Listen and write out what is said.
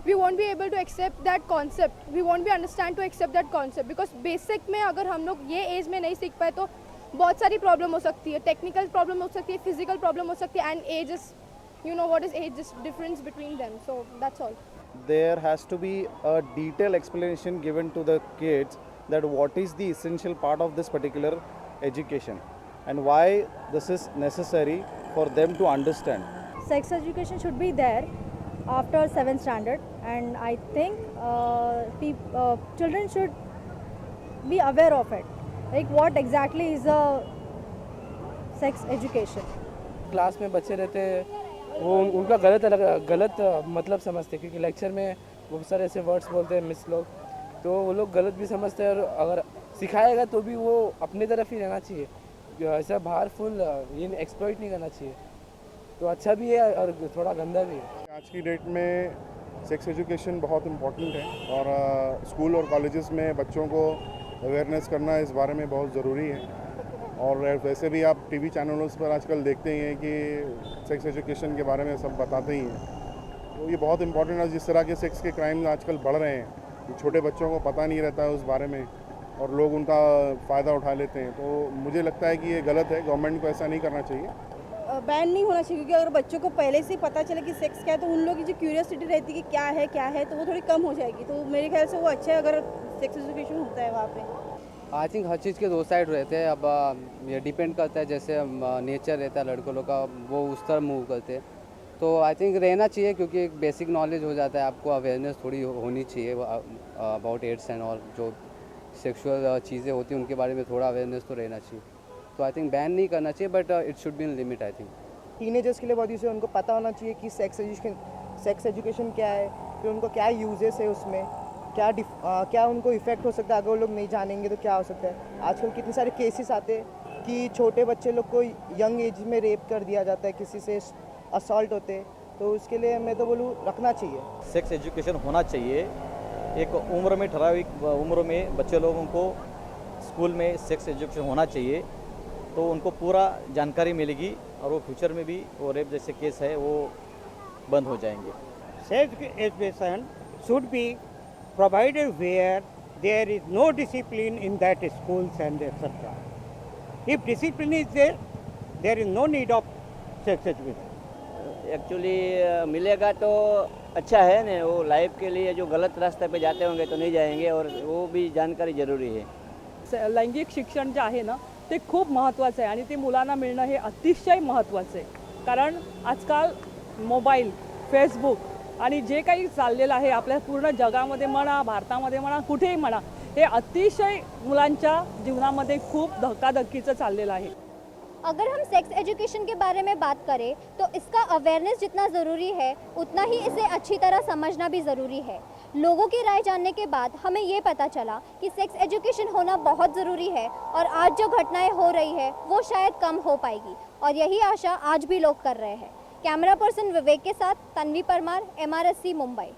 we won't be able to accept that concept, we won't be understand to accept that concept, because basic में अगर हम लोग ये as में नहीं सीख पाए तो बहुत सारी प्रॉब्लम हो सकती है, टेक्निकल प्रॉब्लम हो सकती है, फिजिकल प्रॉब्लम हो सकती है, and as is, you know what is age difference between them, so that's all. There has to be a detailed explanation given to the kids that what is the essential part of this particular education and why this is necessary for them to understand. Sex education should be there after 7th standard, and I think children should be aware of it, like what exactly is a sex education. Class में बच्चे रहते हैं, वो उनका गलत मतलब समझते हैं, क्योंकि लेक्चर में बहुत सारे ऐसे वर्ड्स बोलते हैं मिस लोग, तो वो लोग गलत भी समझते हैं। और अगर सिखाएगा तो भी वो अपनी तरफ ही रहना चाहिए, ऐसा बाहर फुल ये एक्सप्लॉइट नहीं करना चाहिए। तो अच्छा भी है और थोड़ा गंदा भी है। आज की डेट में सेक्स एजुकेशन बहुत इम्पोर्टेंट है, और स्कूल और कॉलेजेस में बच्चों को अवेयरनेस करना इस बारे में बहुत ज़रूरी है। और वैसे भी आप टीवी चैनलों पर आजकल देखते ही हैं कि सेक्स एजुकेशन के बारे में सब बताते ही हैं, तो ये बहुत इम्पोर्टेंट है। जिस तरह के सेक्स के क्राइम आजकल बढ़ रहे हैं, ये छोटे बच्चों को पता नहीं रहता है उस बारे में, और लोग उनका फ़ायदा उठा लेते हैं, तो मुझे लगता है कि ये गलत है। गवर्नमेंट को ऐसा नहीं करना चाहिए, बैन नहीं होना चाहिए, क्योंकि अगर बच्चों को पहले से पता चले कि सेक्स क्या है, तो उन लोगों की जो क्यूरियोसिटी रहती है कि क्या है, तो वो थोड़ी कम हो जाएगी। तो मेरे ख्याल से वो अच्छा है अगर सेक्स एजुकेशन होता है वहाँ पे। आई थिंक हर चीज़ के दो साइड रहते हैं। अब ये डिपेंड करता है, जैसे नेचर रहता है लड़कों लोग का, वो उस तरह मूव करते हैं, तो आई थिंक रहना चाहिए, क्योंकि एक बेसिक नॉलेज हो जाता है, आपको अवेयरनेस थोड़ी होनी चाहिए अबाउट एड्स एंड ऑल, जो सेक्सुअल चीज़ें होती हैं उनके बारे में थोड़ा अवेयरनेस तो रहना चाहिए। तो आई थिंक बैन नहीं करना चाहिए, but it should be in limit. I think teenagers के लिए बहुत यूज़ है, उनको पता होना चाहिए कि सेक्स एजुकेशन क्या है, फिर उनको क्या यूजेस है, उसमें क्या उनको इफ़ेक्ट हो सकता है। अगर वो लोग नहीं जानेंगे तो क्या हो सकता है। आजकल कितने सारे केसेस आते हैं कि छोटे बच्चे लोग को यंग एज में रेप कर दिया जाता है, किसी से असॉल्ट होते हैं, तो उसके लिए मैं तो बोलूँ रखना चाहिए। सेक्स एजुकेशन होना चाहिए, एक उम्र में ठराविक उम्र में बच्चे लोगों को स्कूल में सेक्स एजुकेशन होना चाहिए, तो उनको पूरा जानकारी मिलेगी, और वो फ्यूचर में भी वो रेप जैसे केस है वो बंद हो जाएंगे। Sex education should be provided where there is no discipline in that schools and etc. If discipline is there, there is no need of sex education. Actually मिलेगा तो अच्छा है ना, वो लाइफ के लिए जो गलत रास्ते पे जाते होंगे तो नहीं जाएंगे, और वो भी जानकारी जरूरी है। लैंगिक शिक्षण जे आहे ना ते खूप महत्त्वाचं आहे, आणि ते मुलांना मिळणं हे अतिशय महत्त्वाचं आहे, कारण आजकाल मोबाईल, फेसबुक आणि जे काही चाललेलं आहे आपल्या पूर्ण जगामध्ये म्हणा, भारतामध्ये म्हणा, कुठेही म्हणा, हे अतिशय मुलांच्या जीवनामध्ये खूप धक्काधक्कीचं चाललेलं आहे। अगर हम सेक्स एजुकेशन के बारे में बात करें तो इसका अवेयरनेस जितना ज़रूरी है उतना ही इसे अच्छी तरह समझना भी ज़रूरी है। लोगों की राय जानने के बाद हमें ये पता चला कि सेक्स एजुकेशन होना बहुत ज़रूरी है, और आज जो घटनाएं हो रही है वो शायद कम हो पाएगी, और यही आशा आज भी लोग कर रहे हैं। कैमरा पर्सन विवेक के साथ तन्वी परमार, MRSC मुंबई।